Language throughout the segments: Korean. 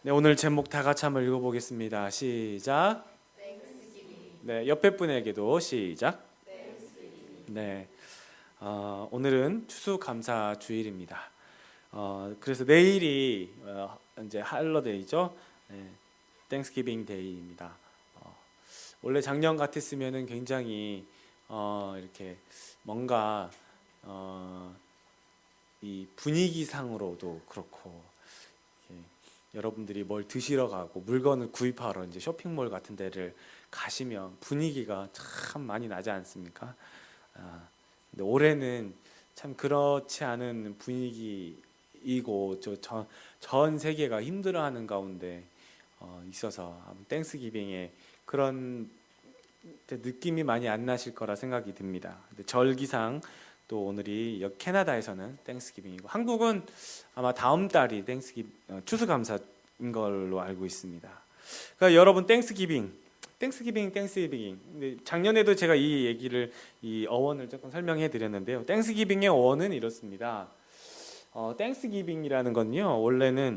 네, 오늘 제목 다 같이 한번 읽어보겠습니다. 시작. 네, 옆에 분에게도 시작. 네, 오늘은 추수감사 주일입니다. 그래서 내일이 이제 할러데이죠. 네, 땡스기빙 데이입니다. 원래 작년 같았으면은 굉장히 이렇게 뭔가 이 분위기상으로도 그렇고. 여러분들이 뭘 드시러 가고 물건을 구입하러 이제 쇼핑몰 같은 데를 가시면 분위기가 참 많이 나지 않습니까? 근데 올해는 참 그렇지 않은 분위기이고 전 세계가 힘들어하는 가운데 있어서 땡스기빙에 그런 느낌이 많이 안 나실 거라 생각이 듭니다. 근데 절기상 또 오늘이 캐나다에서는 땡스기빙이고 한국은 아마 다음 달이 추수감사인 걸로 알고 있습니다. 그러니까 여러분 땡스기빙. 근데 작년에도 제가 이 어원을 조금 설명해 드렸는데요. 땡스기빙의 어원은 이렇습니다. 땡스기빙이라는 건요. 원래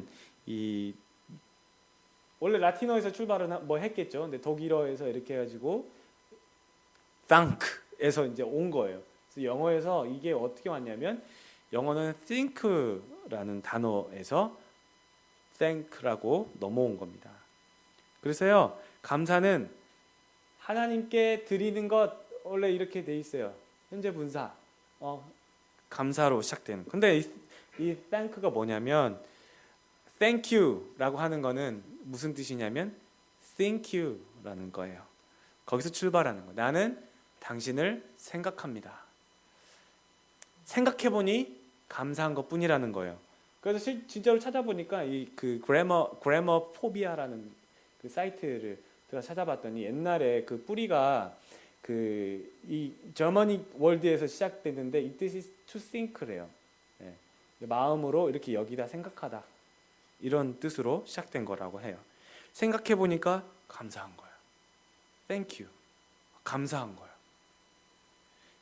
라틴어에서 출발은 뭐 했겠죠. 근데 독일어에서 이렇게 해가지고 thank에서 이제 온 거예요. 영어에서 이게 어떻게 왔냐면 영어는 think라는 단어에서 thank라고 넘어온 겁니다. 그래서요 감사는 하나님께 드리는 것 원래 이렇게 돼 있어요. 현재 분사 감사로 시작되는. 근데 이 thank가 뭐냐면 thank you라고 하는 거는 무슨 뜻이냐면 thank you라는 거예요. 거기서 출발하는 거. 나는 당신을 생각합니다. 생각해보니 감사한 것뿐이라는 거예요. 그래서 진짜로 찾아보니까 그 그래머 포비아라는 그 사이트를 제가 찾아봤더니 옛날에 그 뿌리가 이 저머니 월드에서 시작됐는데 이 뜻이 to think래요. 네. 마음으로 이렇게 여기다 생각하다 이런 뜻으로 시작된 거라고 해요. 생각해보니까 감사한 거예요. Thank you. 감사한 거예요.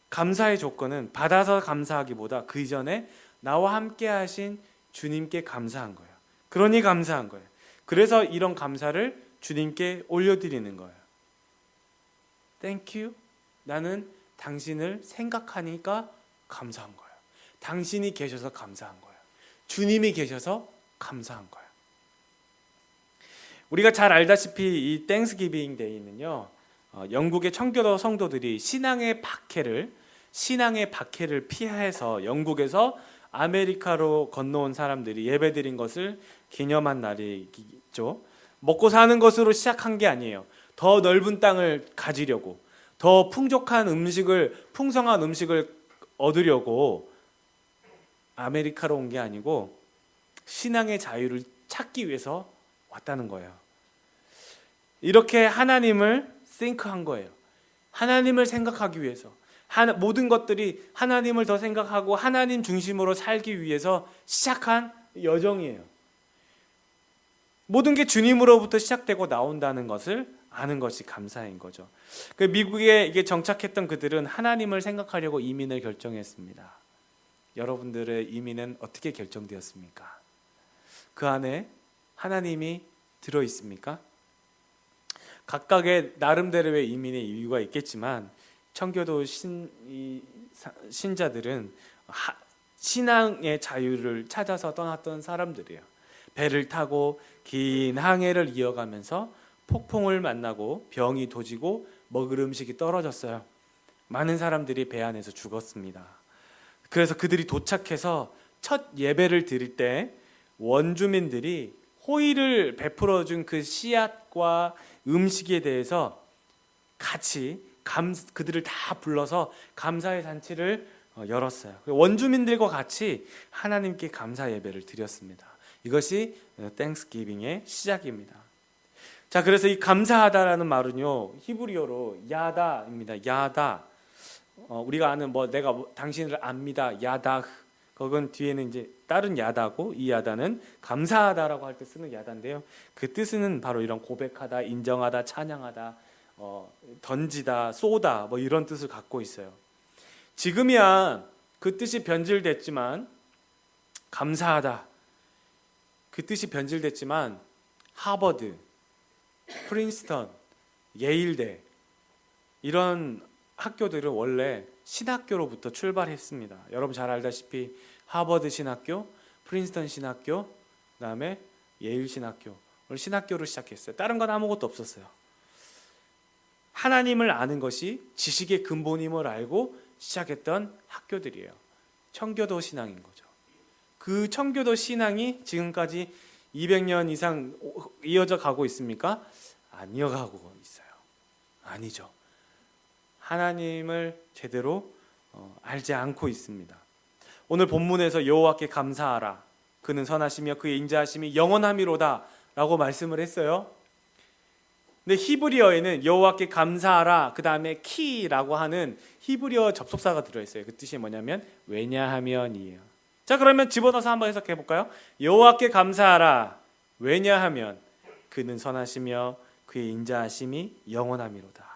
감사의 조건은 받아서 감사하기보다 그 이전에 나와 함께 하신 주님께 감사한 거예요. 그러니 감사한 거예요. 그래서 이런 감사를 주님께 올려드리는 거예요. Thank you. 나는 당신을 생각하니까 감사한 거예요. 당신이 계셔서 감사한 거예요. 주님이 계셔서 감사한 거예요. 우리가 잘 알다시피 이 땡스기빙 데이는요. 영국의 청교도 성도들이 신앙의 박해를 피해서 영국에서 아메리카로 건너온 사람들이 예배드린 것을 기념한 날이죠. 먹고 사는 것으로 시작한 게 아니에요. 더 넓은 땅을 가지려고, 더 풍성한 음식을 얻으려고 아메리카로 온 게 아니고 신앙의 자유를 찾기 위해서 왔다는 거예요. 이렇게 하나님을 think한 거예요. 하나님을 생각하기 위해서. 모든 것들이 하나님을 더 생각하고 하나님 중심으로 살기 위해서 시작한 여정이에요. 모든 게 주님으로부터 시작되고 나온다는 것을 아는 것이 감사인 거죠. 미국에 이게 정착했던 그들은 하나님을 생각하려고 이민을 결정했습니다. 여러분들의 이민은 어떻게 결정되었습니까? 그 안에 하나님이 들어 있습니까? 각각의 나름대로의 이민의 이유가 있겠지만 청교도 신자들은 신앙의 자유를 찾아서 떠났던 사람들이에요. 배를 타고 긴 항해를 이어가면서 폭풍을 만나고 병이 도지고 먹을 음식이 떨어졌어요. 많은 사람들이 배 안에서 죽었습니다. 그래서 그들이 도착해서 첫 예배를 드릴 때 원주민들이 호의를 베풀어준 그 씨앗과 음식에 대해서 같이 그들을 다 불러서 감사의 잔치를 열었어요. 원주민들과 같이 하나님께 감사 예배를 드렸습니다. 이것이 땡스기빙의 시작입니다. 자, 그래서 이 감사하다라는 말은요 히브리어로 야다입니다. 야다. 우리가 아는 내가 당신을 압니다. 야다. 그건 뒤에는 이제 다른 야다고 이 야다는 감사하다라고 할 때 쓰는 야다인데요. 그 뜻은 바로 이런 고백하다, 인정하다, 찬양하다, 던지다, 쏘다 이런 뜻을 갖고 있어요. 지금이야 그 뜻이 변질됐지만 감사하다 그 뜻이 변질됐지만 하버드, 프린스턴, 예일대 이런 학교들은 원래 신학교로부터 출발했습니다. 여러분 잘 알다시피 하버드 신학교, 프린스턴 신학교, 그다음에 예일 신학교, 신학교로 시작했어요. 다른 건 아무것도 없었어요. 하나님을 아는 것이 지식의 근본임을 알고 시작했던 학교들이에요. 청교도 신앙인 거죠. 그 청교도 신앙이 지금까지 200년 이상 이어져 가고 있습니까? 안 이어가고 있어요. 아니죠. 하나님을 제대로 알지 않고 있습니다. 오늘 본문에서 여호와께 감사하라. 그는 선하시며 그의 인자하심이 영원함이로다 라고 말씀을 했어요. 근데 히브리어에는 여호와께 감사하라 그 다음에 키라고 하는 히브리어 접속사가 들어있어요. 그 뜻이 뭐냐면 왜냐하면이에요. 자, 그러면 집어넣어서 한번 해석해 볼까요? 여호와께 감사하라. 왜냐하면 그는 선하시며 그의 인자하심이 영원함이로다.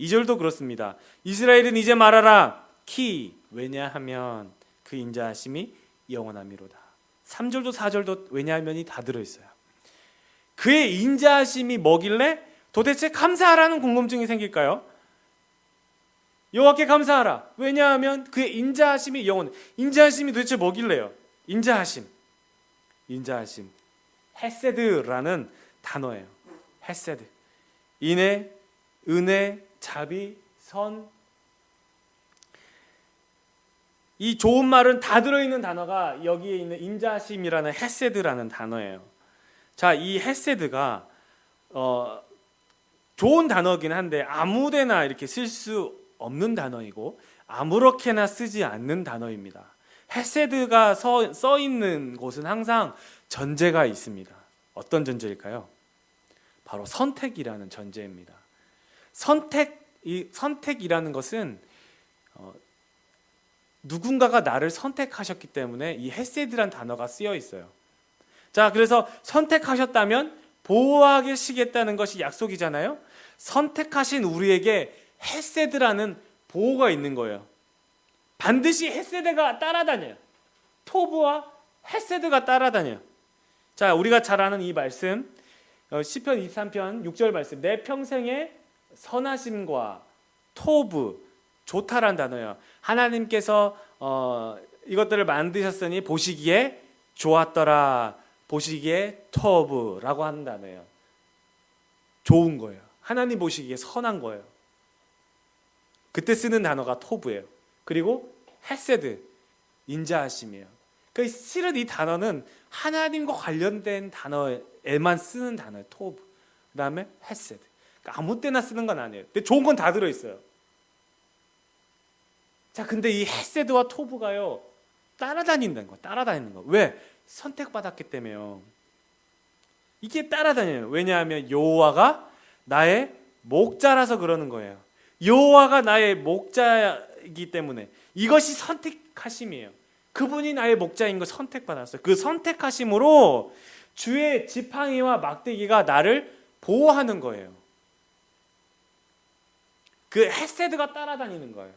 2절도 그렇습니다. 이스라엘은 이제 말하라. 키. 왜냐하면 그 인자하심이 영원함이로다. 3절도 4절도 왜냐하면이 다 들어있어요. 그의 인자하심이 뭐길래 도대체 감사하라는 궁금증이 생길까요? 여호와께 감사하라. 왜냐하면 그의 인자하심이 영원. 인자하심이 도대체 뭐길래요? 인자하심. 헤세드라는 단어예요. 헤세드. 인애, 은혜, 자비, 선. 이 좋은 말은 다 들어있는 단어가 여기에 있는 인자하심이라는 헤세드라는 단어예요. 자, 이 헤세드가 좋은 단어긴 한데 아무데나 이렇게 쓸 수 없는 단어이고 아무렇게나 쓰지 않는 단어입니다. 헤세드가 써 있는 곳은 항상 전제가 있습니다. 어떤 전제일까요? 바로 선택이라는 전제입니다. 선택이라는 것은 누군가가 나를 선택하셨기 때문에 이 헤세드란 단어가 쓰여 있어요. 자, 그래서 선택하셨다면 보호하시겠다는 것이 약속이잖아요. 선택하신 우리에게 헤세드라는 보호가 있는 거예요. 반드시 헤세드가 따라다녀요. 토브와 헤세드가 따라다녀요. 자, 우리가 잘 아는 이 말씀, 시편 23편 6절 말씀. 내 평생의 선하심과 토브, 좋다란 단어예요. 하나님께서 이것들을 만드셨으니 보시기에 좋았더라. 보시기에 토브라고 하는 단어예요. 좋은 거예요. 하나님 보시기에 선한 거예요. 그때 쓰는 단어가 토브예요. 그리고 헤세드, 인자하심이에요. 그러니까 실은 이 단어는 하나님과 관련된 단어에만 쓰는 단어예요. 토브. 그 다음에 헤세드. 그러니까 아무 때나 쓰는 건 아니에요. 근데 좋은 건 다 들어있어요. 자, 근데 이 헤세드와 토브가요, 따라다니는 거. 왜? 선택받았기 때문에요. 이게 따라다녀요. 왜냐하면 여호와가 나의 목자라서 그러는 거예요. 여호와가 나의 목자이기 때문에 이것이 선택하심이에요. 그분이 나의 목자인 거 선택받았어요. 그 선택하심으로 주의 지팡이와 막대기가 나를 보호하는 거예요. 그 헤세드가 따라다니는 거예요.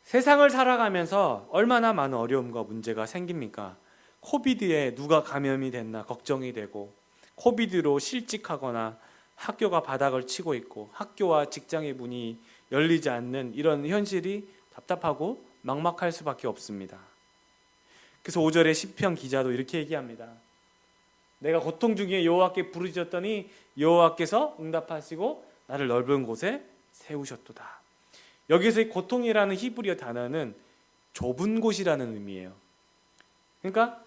세상을 살아가면서 얼마나 많은 어려움과 문제가 생깁니까? 코비드에 누가 감염이 됐나 걱정이 되고, 코비드로 실직하거나 학교가 바닥을 치고 있고 학교와 직장의 문이 열리지 않는 이런 현실이 답답하고 막막할 수밖에 없습니다. 그래서 5절에 시편 기자도 이렇게 얘기합니다. 내가 고통 중에 여호와께 부르짖었더니 여호와께서 응답하시고 나를 넓은 곳에 세우셨도다. 여기서 이 고통이라는 히브리어 단어는 좁은 곳이라는 의미예요. 그러니까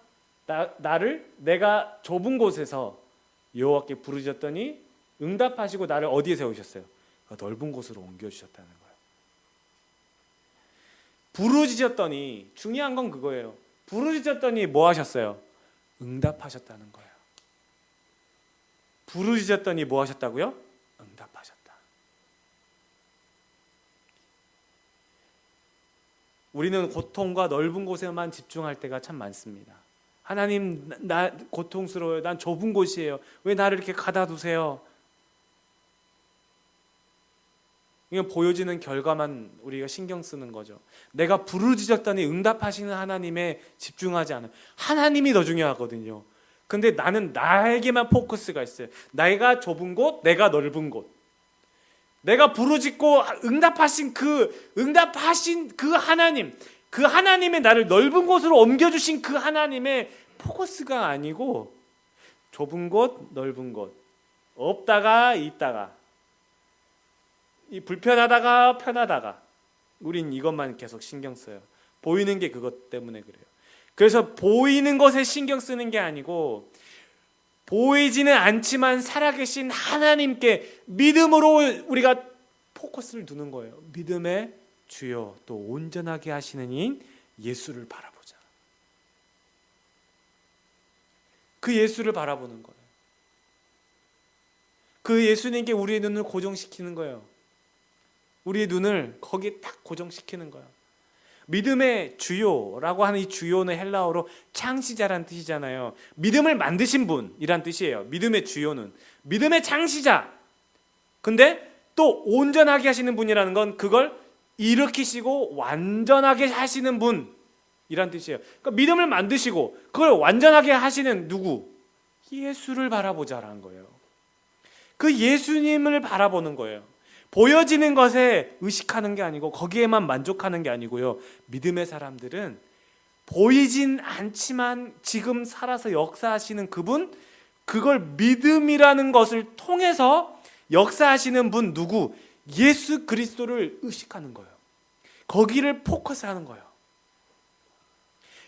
내가 좁은 곳에서 여호와께 부르짖었더니 응답하시고 나를 어디에 세우셨어요? 넓은 곳으로 옮겨주셨다는 거예요. 부르짖었더니, 중요한 건 그거예요. 부르짖었더니 뭐 하셨어요? 응답하셨다는 거예요. 부르짖었더니 뭐 하셨다고요? 응답하셨다. 우리는 고통과 넓은 곳에만 집중할 때가 참 많습니다. 하나님, 나 고통스러워요. 난 좁은 곳이에요. 왜 나를 이렇게 가다 두세요? 이건 보여지는 결과만 우리가 신경 쓰는 거죠. 내가 부르짖었더니 응답하시는 하나님에 집중하지 않아요. 하나님이 더 중요하거든요. 근데 나는 나에게만 포커스가 있어요. 내가 좁은 곳, 내가 넓은 곳. 내가 부르짖고 응답하신 그 하나님, 그 하나님의 나를 넓은 곳으로 옮겨주신 그 하나님의 포커스가 아니고 좁은 곳, 넓은 곳, 없다가 있다가, 이 불편하다가 편하다가, 우린 이것만 계속 신경 써요. 보이는 게 그것 때문에 그래요. 그래서 보이는 것에 신경 쓰는 게 아니고 보이지는 않지만 살아계신 하나님께 믿음으로 우리가 포커스를 두는 거예요. 믿음의 주요 또 온전하게 하시는 이인 예수를 바라보자. 그 예수를 바라보는 거예요. 그 예수님께 우리의 눈을 고정시키는 거예요. 우리의 눈을 거기에 딱 고정시키는 거예요. 믿음의 주요라고 하는 이 주요는 헬라어로 창시자란 뜻이잖아요. 믿음을 만드신 분이란 뜻이에요. 믿음의 주요는 믿음의 창시자. 근데 또 온전하게 하시는 분이라는 건 그걸 일으키시고 완전하게 하시는 분이란 뜻이에요. 그러니까 믿음을 만드시고 그걸 완전하게 하시는 누구? 예수를 바라보자라는 거예요. 그 예수님을 바라보는 거예요. 보여지는 것에 의식하는 게 아니고 거기에만 만족하는 게 아니고요. 믿음의 사람들은 보이진 않지만 지금 살아서 역사하시는 그분, 그걸 믿음이라는 것을 통해서 역사하시는 분 누구? 예수 그리스도를 의식하는 거예요. 거기를 포커스하는 거예요.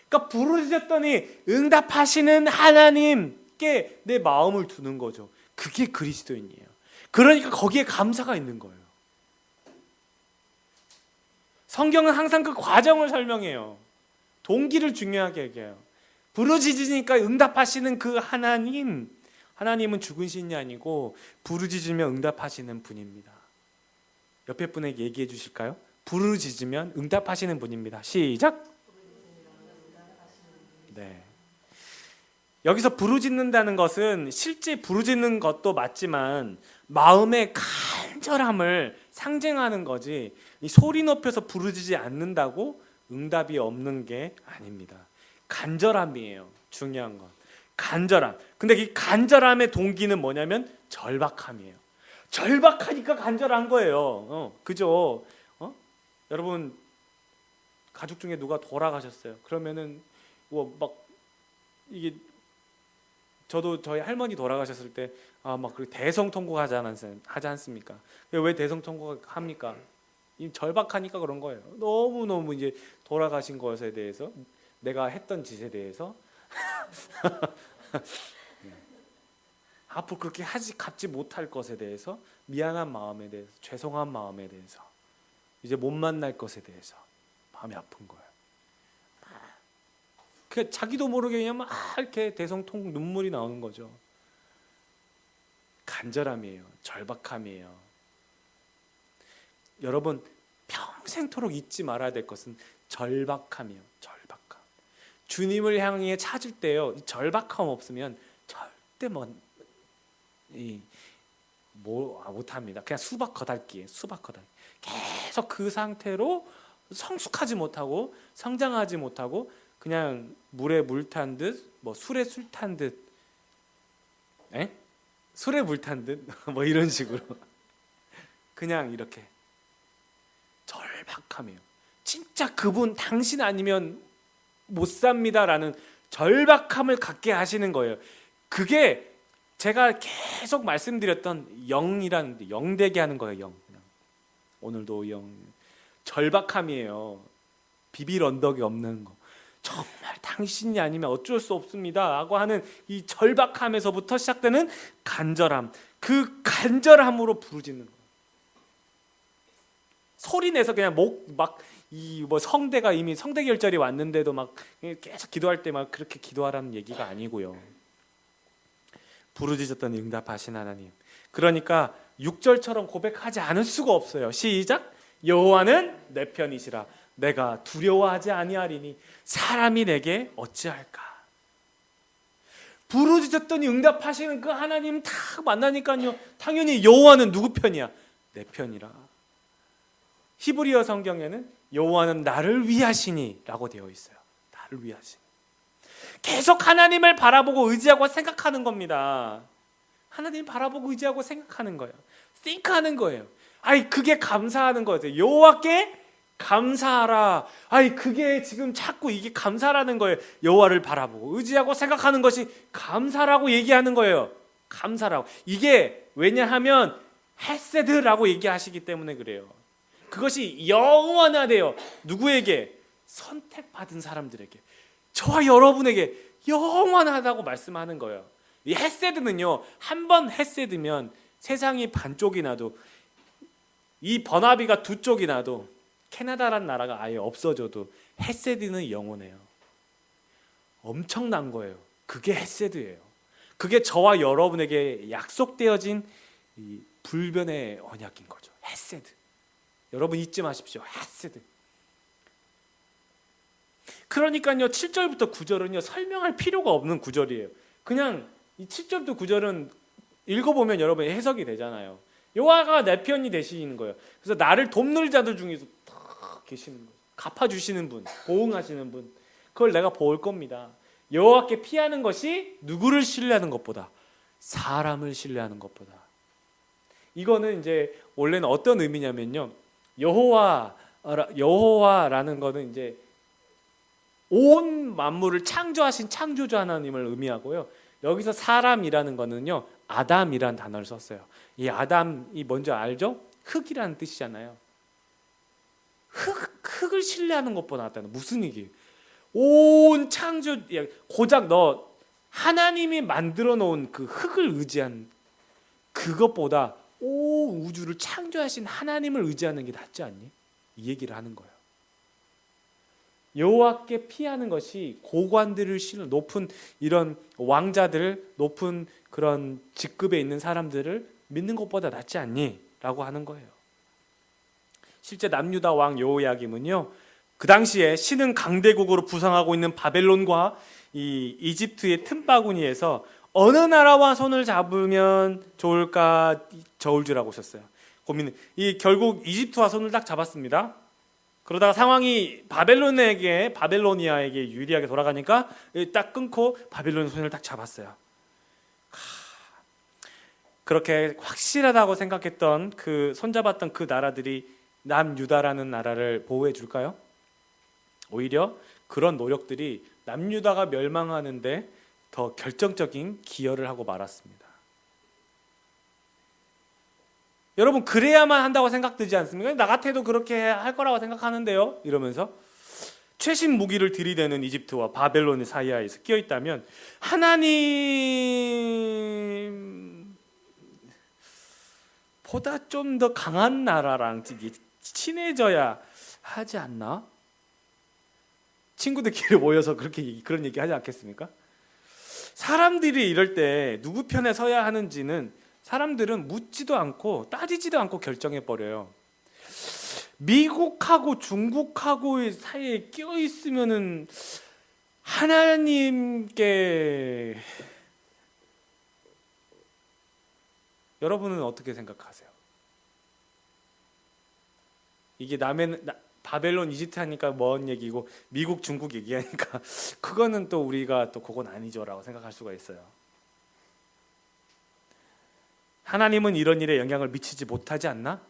그러니까 부르짖었더니 응답하시는 하나님께 내 마음을 두는 거죠. 그게 그리스도인이에요. 그러니까 거기에 감사가 있는 거예요. 성경은 항상 그 과정을 설명해요. 동기를 중요하게 얘기해요. 부르짖으니까 응답하시는 그 하나님은 죽은 신이 아니고 부르짖으면 응답하시는 분입니다. 옆에 분에게 얘기해 주실까요? 부르짖으면 응답하시는 분입니다. 시작. 네. 여기서 부르짖는다는 것은 실제 부르짖는 것도 맞지만 마음의 간절함을 상징하는 거지, 이 소리 높여서 부르짖지 않는다고 응답이 없는 게 아닙니다. 간절함이에요. 중요한 건 간절함. 근데 이 간절함의 동기는 뭐냐면 절박함이에요. 절박하니까 간절한 거예요. 그죠? 여러분 가족 중에 누가 돌아가셨어요. 그러면은 막 이게, 저도 저희 할머니 돌아가셨을 때 막 대성통곡 하지 않습니까? 왜 대성통곡 합니까? 절박하니까 그런 거예요. 너무 이제 돌아가신 것에 대해서, 내가 했던 짓에 대해서 앞으로 그렇게 갚지 못할 것에 대해서 미안한 마음에 대해서, 죄송한 마음에 대해서, 이제 못 만날 것에 대해서 마음이 아픈 거예요. 그 자기도 모르게 그냥 막 이렇게 대성통곡 눈물이 나오는 거죠. 간절함이에요. 절박함이에요. 여러분 평생토록 잊지 말아야 될 것은 절박함이에요. 절박함. 주님을 향해 찾을 때요, 절박함 없으면 절대 못합니다. 그냥 수박 거달기에 계속 그 상태로 성숙하지 못하고 성장하지 못하고 그냥 물에 물 탄 듯, 술에 술 탄 듯, 술에 물 탄 듯, 이런 식으로 그냥 이렇게 절박함이에요. 진짜 그분 당신 아니면 못 삽니다라는 절박함을 갖게 하시는 거예요. 그게 제가 계속 말씀드렸던 영이라는, 영되게 하는 거예요. 영. 오늘도 영. 절박함이에요. 비빌 언덕이 없는 거. 정말 당신이 아니면 어쩔 수 없습니다 라고 하는 이 절박함에서부터 시작되는 간절함, 그 간절함으로 부르짖는 거예요. 소리 내서 그냥 성대가 이미 성대 결절이 왔는데도 막 계속 기도할 때 막 그렇게 기도하라는 얘기가 아니고요. 부르짖었더니 응답하신 하나님. 그러니까 6절처럼 고백하지 않을 수가 없어요. 시작. 여호와는 내 편이시라. 내가 두려워하지 아니하리니 사람이 내게 어찌할까. 부르짖었더니 응답하시는 그 하나님 딱 만나니까요, 당연히 여호와는 누구 편이야? 내 편이라. 히브리어 성경에는 여호와는 나를 위하시니라고 되어 있어요. 나를 위하시니. 계속 하나님을 바라보고 의지하고 생각하는 겁니다. 하나님 바라보고 의지하고 생각하는 거예요. think하는 거예요. 아이 그게 감사하는 거예요. 여호와께 감사하라. 아이 그게 지금 자꾸 이게 감사라는 거예요. 여호와를 바라보고 의지하고 생각하는 것이 감사라고 얘기하는 거예요. 감사라고. 이게 왜냐하면 헤세드라고 얘기하시기 때문에 그래요. 그것이 영원하대요. 누구에게? 선택받은 사람들에게. 저와 여러분에게 영원하다고 말씀하는 거예요. 이 헤세드는요, 한 번 헤세드면 세상이 반쪽이 나도, 이 버나비가 두 쪽이 나도, 캐나다란 나라가 아예 없어져도 헤세드는 영원해요. 엄청난 거예요. 그게 헤세드예요. 그게 저와 여러분에게 약속되어진 이 불변의 언약인 거죠. 헤세드. 여러분 잊지 마십시오. 헤세드. 그러니까요, 7절부터 9절은요 설명할 필요가 없는 구절이에요. 그냥 이 7절부터 9절은 읽어보면 여러분이 해석이 되잖아요. 여호와가 내 편이 되시는 거예요. 그래서 나를 돕는 자들 중에서 딱 계시는 거예요. 갚아주시는 분, 보응하시는 분, 그걸 내가 볼 겁니다. 여호와께 피하는 것이 누구를 신뢰하는 것보다, 사람을 신뢰하는 것보다. 이거는 이제 원래는 어떤 의미냐면요, 여호와라는 거는 이제 온 만물을 창조하신 창조주 하나님을 의미하고요. 여기서 사람이라는 거는요, 아담이라는 단어를 썼어요. 이 아담이 뭔지 알죠? 흙이라는 뜻이잖아요. 흙을 신뢰하는 것보다 낫다는, 무슨 얘기예요? 온 창조, 고작 너 하나님이 만들어 놓은 그 흙을 의지한 그것보다 온 우주를 창조하신 하나님을 의지하는 게 낫지 않니? 이 얘기를 하는 거예요. 여호와께 피하는 것이 고관들을 신뢰, 높은 이런 왕자들, 높은 그런 직급에 있는 사람들을 믿는 것보다 낫지 않니? 라고 하는 거예요. 실제 남유다 왕 여호야김은요, 그 당시에 신흥 강대국으로 부상하고 있는 바벨론과 이 이집트의 틈바구니에서 어느 나라와 손을 잡으면 좋을까 저울질하고 있었어요. 이 결국 이집트와 손을 딱 잡았습니다. 그러다가 상황이 바벨로니아에게 유리하게 돌아가니까 딱 끊고 바벨론 손을 딱 잡았어요. 그렇게 확실하다고 생각했던 그 손잡았던 그 나라들이 남유다라는 나라를 보호해 줄까요? 오히려 그런 노력들이 남유다가 멸망하는데 더 결정적인 기여를 하고 말았습니다. 여러분, 그래야만 한다고 생각되지 않습니까? 나 같아도 그렇게 할 거라고 생각하는데요, 이러면서 최신 무기를 들이대는 이집트와 바벨론 사이에서 끼어 있다면 하나님보다 좀 더 강한 나라랑 친해져야 하지 않나? 친구들끼리 모여서 그런 얘기 하지 않겠습니까? 사람들이 이럴 때 누구 편에 서야 하는지는 사람들은 묻지도 않고 따지지도 않고 결정해버려요. 미국하고 중국하고의 사이에 껴있으면은 하나님께, 여러분은 어떻게 생각하세요? 이게 바벨론 이집트 하니까 먼 얘기고 미국 중국 얘기하니까 그거는 또 우리가 또 그건 아니죠라고 생각할 수가 있어요. 하나님은 이런 일에 영향을 미치지 못하지 않나?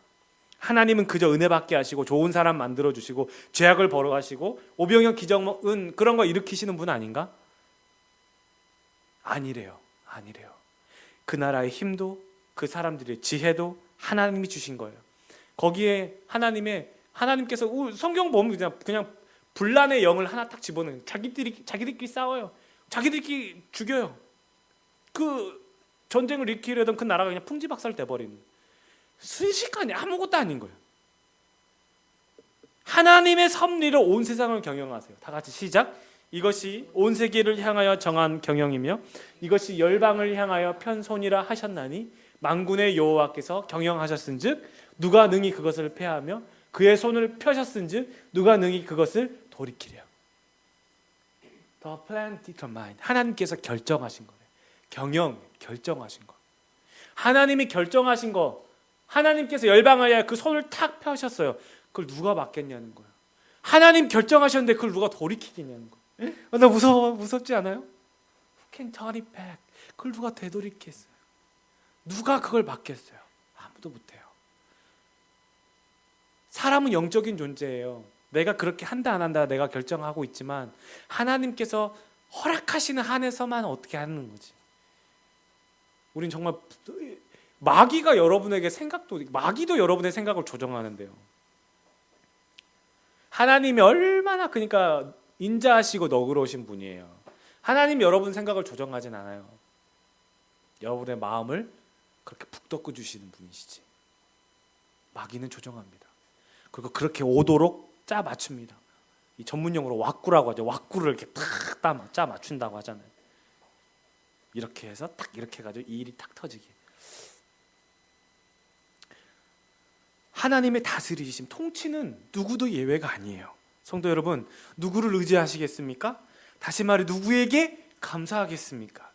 하나님은 그저 은혜받게 하시고 좋은 사람 만들어주시고 죄악을 벌어가시고 오병이어 기적은 그런 거 일으키시는 분 아닌가? 아니래요. 그 나라의 힘도 그 사람들의 지혜도 하나님이 주신 거예요. 거기에 하나님께서 성경 보면 그냥 분란의 영을 하나 딱 집어넣는, 자기들끼리 싸워요. 자기들끼리 죽여요. 그 전쟁을 일으키려던 그 나라가 그냥 풍지박살 돼버리는, 순식간에 아무것도 아닌 거예요. 하나님의 섭리로 온 세상을 경영하세요. 다 같이 시작. 이것이 온 세계를 향하여 정한 경영이며 이것이 열방을 향하여 편손이라 하셨나니 만군의 여호와께서 경영하셨은즉 누가 능히 그것을 패하며 그의 손을 펴셨은즉 누가 능히 그것을 돌이키려. The plan determined. 하나님께서 결정하신 거예요. 결정하신 거. 하나님이 결정하신 거, 하나님께서 열방을 위하여 그 손을 탁 펴셨어요. 그걸 누가 막겠냐는 거예요. 하나님 결정하셨는데 그걸 누가 돌이키겠냐는 거예요. 나 무섭지 않아요? Who can turn it back? 그걸 누가 되돌이켰어요? 누가 그걸 막겠어요? 아무도 못해요. 사람은 영적인 존재예요. 내가 그렇게 한다 안 한다 내가 결정하고 있지만 하나님께서 허락하시는 한에서만 어떻게 하는 거지. 우린 정말 마귀도 여러분의 생각을 조정하는데요. 하나님이 얼마나 그러니까 인자하시고 너그러우신 분이에요. 하나님이 여러분 생각을 조정하진 않아요. 여러분의 마음을 그렇게 푹 덮어 주시는 분이시지. 마귀는 조정합니다. 그리고 그렇게 오도록 짜 맞춥니다. 이 전문용어로 왁구라고 하죠. 왁구를 이렇게 탁 짜 맞춘다고 하잖아요. 이렇게 해서 딱 이렇게 해가지고 이 일이 탁 터지게. 하나님의 다스리심, 통치는 누구도 예외가 아니에요. 성도 여러분, 누구를 의지하시겠습니까? 다시 말해 누구에게 감사하겠습니까?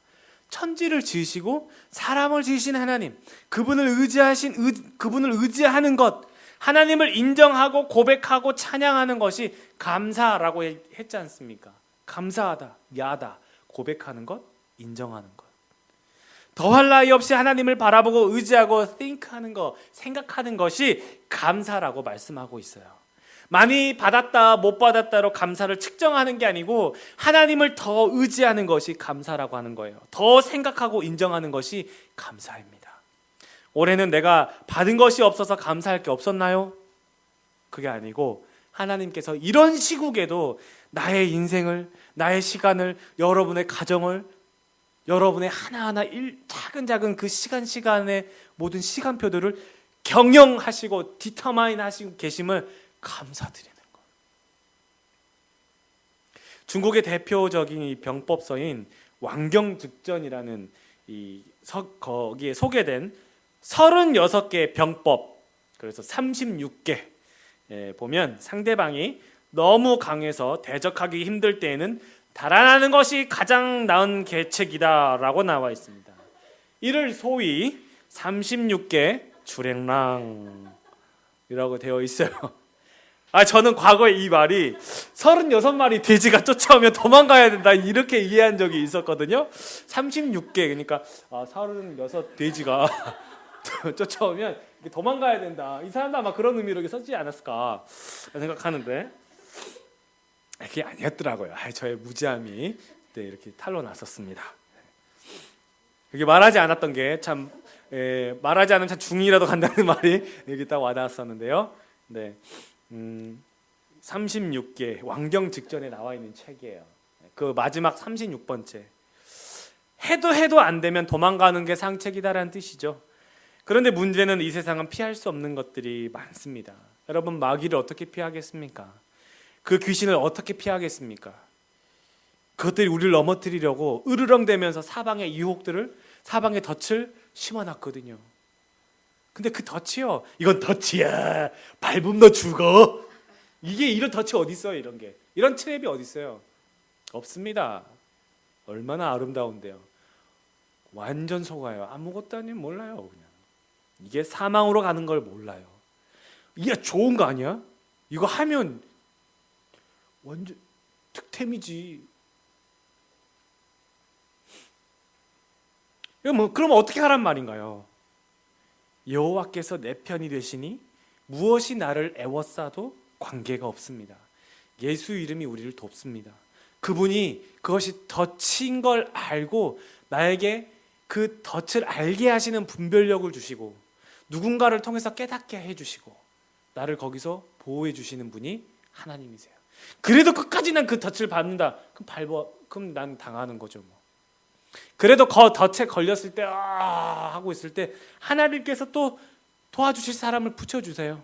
천지를 지으시고 사람을 지으신 하나님, 그분을 의지하는 것, 하나님을 인정하고 고백하고 찬양하는 것이 감사라고 했지 않습니까? 감사하다, 야다, 고백하는 것, 인정하는 것. 더할 나위 없이 하나님을 바라보고 의지하고 think하는 것, 생각하는 것이 감사라고 말씀하고 있어요. 많이 받았다 못 받았다로 감사를 측정하는 게 아니고 하나님을 더 의지하는 것이 감사라고 하는 거예요. 더 생각하고 인정하는 것이 감사입니다. 올해는 내가 받은 것이 없어서 감사할 게 없었나요? 그게 아니고 하나님께서 이런 시국에도 나의 인생을, 나의 시간을, 여러분의 가정을, 여러분의 하나하나 작은 그 시간의 모든 시간표들을 경영하시고 디터마인 하시고 계심을 감사드리는 것. 중국의 대표적인 이 병법서인 왕경즉전이라는 거기에 소개된 36개의 병법, 그래서 36개 보면 상대방이 너무 강해서 대적하기 힘들 때에는 달아나는 것이 가장 나은 계책이다라고 나와 있습니다. 이를 소위 36개 주랭랑이라고 되어 있어요. 저는 과거에 이 말이 36마리 돼지가 쫓아오면 도망가야 된다 이렇게 이해한 적이 있었거든요. 36개 그러니까 36 돼지가 쫓아오면 도망가야 된다. 이 사람도 아마 그런 의미로 썼지 않았을까 생각하는데 그게 아니었더라고요. 저의 무지함이 그때 이렇게 탄로 났었습니다. 그게 말하지 않았던 게 참 말하지 않으면 참 중이라도 간다는 말이 여기 딱 와닿았었는데요. 네, 36개 왕경즉전에 나와 있는 책이에요. 그 마지막 36번째. 해도 안 되면 도망가는 게 상책이다라는 뜻이죠. 그런데 문제는 이 세상은 피할 수 없는 것들이 많습니다. 여러분, 마귀를 어떻게 피하겠습니까? 그 귀신을 어떻게 피하겠습니까? 그것들이 우리를 넘어뜨리려고 으르렁대면서 사방의 유혹들을, 사방의 덫을 심어놨거든요. 근데 그 덫이요, 이건 덫이야, 밟으면 너 죽어. 이게 이런 덫이 어디 있어요? 이런 트랩이 어디 있어요? 없습니다. 얼마나 아름다운데요. 완전 속아요. 아무것도 아니면 몰라요. 그냥 이게 사망으로 가는 걸 몰라요. 이게 좋은 거 아니야? 이거 하면 완전 득템이지. 그럼 어떻게 하란 말인가요? 여호와께서 내 편이 되시니 무엇이 나를 애워싸도 관계가 없습니다. 예수 이름이 우리를 돕습니다. 그분이 그것이 덫인 걸 알고 나에게 그 덫을 알게 하시는 분별력을 주시고 누군가를 통해서 깨닫게 해주시고 나를 거기서 보호해 주시는 분이 하나님이세요. 그래도 끝까지 난 그 덫을 밟는다. 그럼 난 당하는 거죠. 그래도 그 덫에 걸렸을 때 하고 있을 때 하나님께서 또 도와주실 사람을 붙여주세요.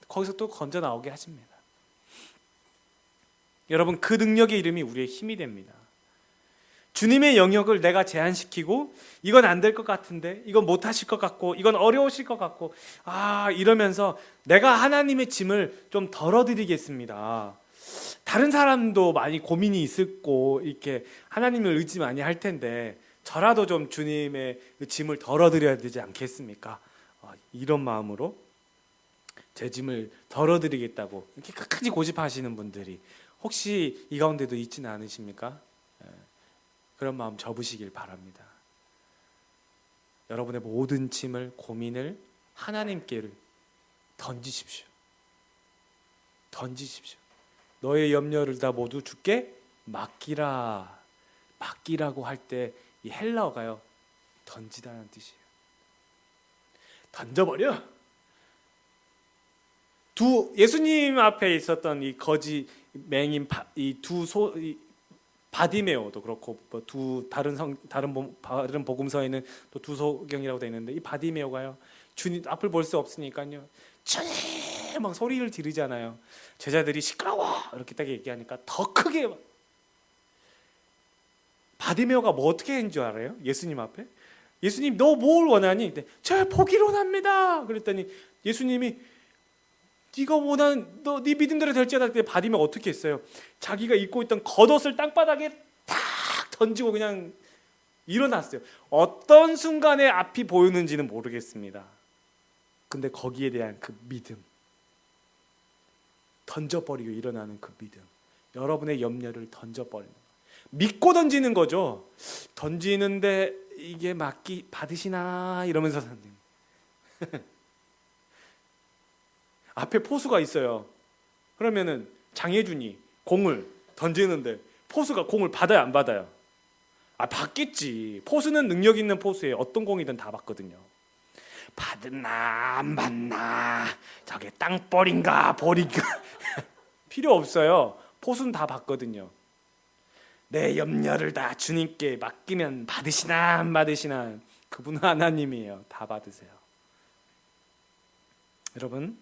거기서 또 건져 나오게 하십니다. 여러분, 그 능력의 이름이 우리의 힘이 됩니다. 주님의 영역을 내가 제한시키고 이건 안 될 것 같은데, 이건 못 하실 것 같고, 이건 어려우실 것 같고 이러면서 내가 하나님의 짐을 좀 덜어드리겠습니다. 다른 사람도 많이 고민이 있었고 이렇게 하나님을 의지 많이 할 텐데 저라도 좀 주님의 짐을 덜어드려야 되지 않겠습니까? 이런 마음으로 제 짐을 덜어드리겠다고 이렇게 끝까지 고집하시는 분들이 혹시 이 가운데도 있지는 않으십니까? 그런 마음 접으시길 바랍니다. 여러분의 모든 짐을, 고민을 하나님께 던지십시오. 던지십시오. 너의 염려를 다 모두 주께 맡기라. 맡기라고 할 때 이 헬라어가요, 던지다는 뜻이에요. 던져버려. 예수님 앞에 있었던 이 거지 맹인 바디메오도 그렇고 다른 복음서에는 또 두 소경이라고 되어 있는데 이 바디메오가요, 주님 앞을 볼 수 없으니까요, 주님 막 소리를 지르잖아요. 제자들이 시끄러워 이렇게 딱 얘기하니까 더 크게. 바디메오가 뭐 어떻게 했는 줄 알아요? 예수님 앞에 예수님 너 뭘 원하니? 저 포기를 원합니다. 그랬더니 예수님이 네가 원하는 네 믿음대로 될지어다. 그때 바디메오가 어떻게 했어요? 자기가 입고 있던 겉옷을 땅바닥에 탁 던지고 그냥 일어났어요. 어떤 순간에 앞이 보이는지는 모르겠습니다. 근데 거기에 대한 그 믿음, 던져버리고 일어나는 그 믿음, 여러분의 염려를 던져버리는 거. 믿고 던지는 거죠. 던지는데 이게 받으시나 이러면서 앞에 포수가 있어요. 그러면은 장혜준이 공을 던지는데 포수가 공을 받아요, 안 받아요? 받겠지. 포수는 능력 있는 포수예요. 어떤 공이든 다 받거든요. 받나 안 받나, 저게 땅볼인가 볼인가 필요 없어요. 포수는 다 받거든요. 내 염려를 다 주님께 맡기면 받으시나 안 받으시나, 그분은 하나님이에요. 다 받으세요. 여러분,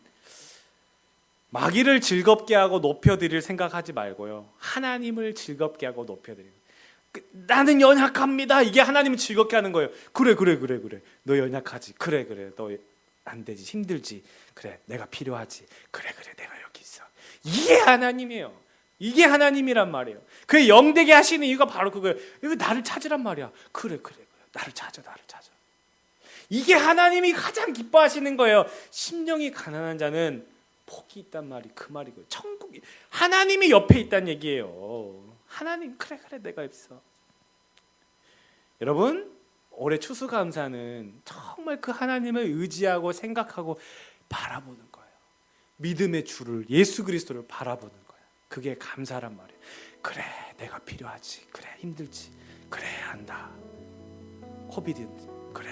마귀를 즐겁게 하고 높여드릴 생각하지 말고요, 하나님을 즐겁게 하고 높여드리는, 나는 연약합니다, 이게 하나님을 즐겁게 하는 거예요. 그래 너 연약하지, 그래 너 안 되지, 힘들지, 그래 내가 필요하지, 그래 내가 여기 있어. 이게 하나님이에요. 이게 하나님이란 말이에요. 그 영되게 하시는 이유가 바로 그거예요. 이거 나를 찾으란 말이야. 그래 나를 찾아. 이게 하나님이 가장 기뻐하시는 거예요. 심령이 가난한 자는 복이 있단 말이 그 말이고요. 천국이 하나님이 옆에 있다는 얘기예요. 하나님, 그래 내가 있어. 여러분, 올해 추수감사는 정말 그 하나님을 의지하고 생각하고 바라보는 거예요. 믿음의 주를, 예수 그리스도를 바라보는 거예요. 그게 감사란 말이에요. 그래 내가 필요하지, 그래 힘들지, 그래 한다, 코비드, 그래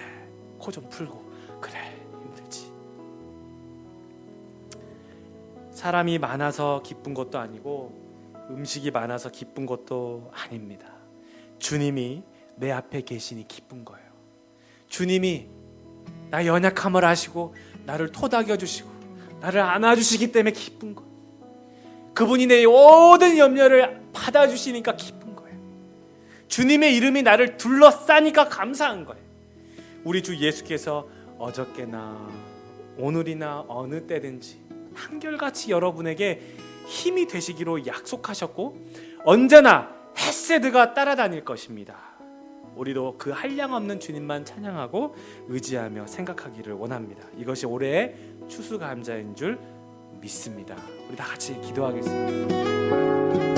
코 좀 풀고, 그래 힘들지. 사람이 많아서 기쁜 것도 아니고 음식이 많아서 기쁜 것도 아닙니다. 주님이 내 앞에 계시니 기쁜 거예요. 주님이 나 연약함을 아시고 나를 토닥여 주시고 나를 안아주시기 때문에 기쁜 거예요. 그분이 내 모든 염려를 받아주시니까 기쁜 거예요. 주님의 이름이 나를 둘러싸니까 감사한 거예요. 우리 주 예수께서 어저께나 오늘이나 어느 때든지 한결같이 여러분에게 힘이 되시기로 약속하셨고 언제나 헤세드가 따라다닐 것입니다. 우리도 그 한량없는 주님만 찬양하고 의지하며 생각하기를 원합니다. 이것이 올해의 추수감사인 줄 믿습니다. 우리 다 같이 기도하겠습니다.